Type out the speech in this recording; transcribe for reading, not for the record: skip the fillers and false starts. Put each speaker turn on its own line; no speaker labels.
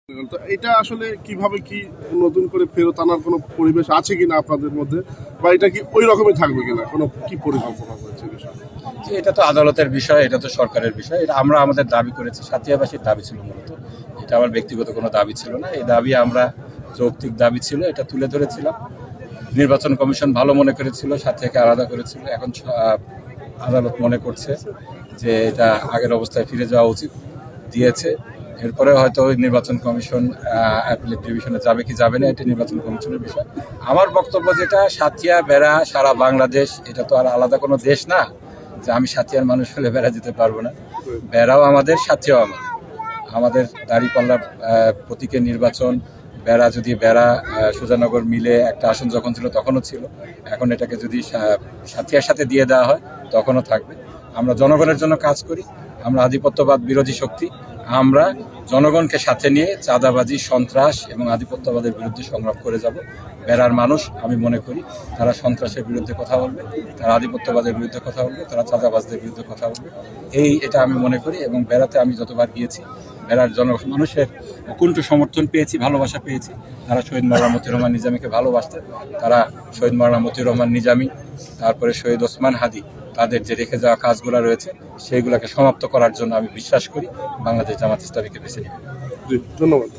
তো এটা আসলে কিভাবে কি নতুন করে ফেরত আনার কোনো পরিবেশ আছে কিনা আপনাদের মধ্যে, বা এটা কি ওই রকমই থাকবে কিনা, কোনো কি পরিকল্পনা হয়েছে বিষয়?
যে এটা তো আদালতের বিষয়, এটা তো সরকারের বিষয়। এটা আমরা আমাদের দাবি করেছি, সাথিয়াবাসীর দাবি ছিল মূলত। এটা আমার ব্যক্তিগত কোনো দাবি ছিল না। এই দাবি আমরা যৌক্তিক দাবি ছিল, এটা তুলে ধরেছিলাম। নির্বাচন কমিশন ভালো মনে করেছিল, সাথিয়াকে আলাদা করেছিল। এখন আদালত মনে করছে যে এটা আগের অবস্থায় ফিরে যাওয়া উচিত, দিয়েছে। এরপরে হয়তো নির্বাচন কমিশন অ্যাপিলেট ডিভিশনে যাবে কি যাবে না, এটা নির্বাচন কমিশনের বিষয়। আমার বক্তব্য যেটা, সাথিয়া বেড়া সারা বাংলাদেশ, এটা তো আর আলাদা কোনো দেশ না যে আমি সাথিয়ার মানুষ হলে বেড়া যেতে পারবো না। বেড়াও আমাদের, সাথিয়াও আমাদের। আমাদের দাঁড়িপাল্লা প্রতীকের নির্বাচন, বেড়া যদি বেড়া সুজানগর মিলে একটা আসন যখন ছিল তখনও ছিল, এখন এটাকে যদি সাথিয়ার সাথে দিয়ে দেওয়া হয় তখনও থাকবে। আমরা জনগণের জন্য কাজ করি, আমরা আধিপত্যবাদ বিরোধী শক্তি। আমরা জনগণকে সাথে নিয়ে চাঁদাবাজি, সন্ত্রাস এবং আধিপত্যবাদের বিরুদ্ধে সংগ্রাম করে যাব। বেড়ার মানুষ আমি মনে করি তারা সন্ত্রাসের বিরুদ্ধে কথা বলবে, তারা আধিপত্যবাদের বিরুদ্ধে কথা বলবে, তারা চাঁদাবাজদের বিরুদ্ধে কথা বলবে। এটা আমি মনে করি, এবং বেড়াতে আমি যতবার গিয়েছি বেড়ার মানুষের অকুণ্ঠ সমর্থন পেয়েছি, ভালোবাসা পেয়েছি। তারা শহীদ মাওলানা মতিউর রহমান নিজামীকে ভালোবাসতেন। তারা শহীদ মাওলানা মতিউর রহমান নিজামী, তারপরে শহীদ ওসমান হাদি, তাদের যে রেখে যাওয়া কাজগুলো রয়েছে সেইগুলোকে সমাপ্ত করার জন্য আমি বিশ্বাস করি বাংলাদেশ জামাত ইসলামীকে বেছে নেবে।
ধন্যবাদ।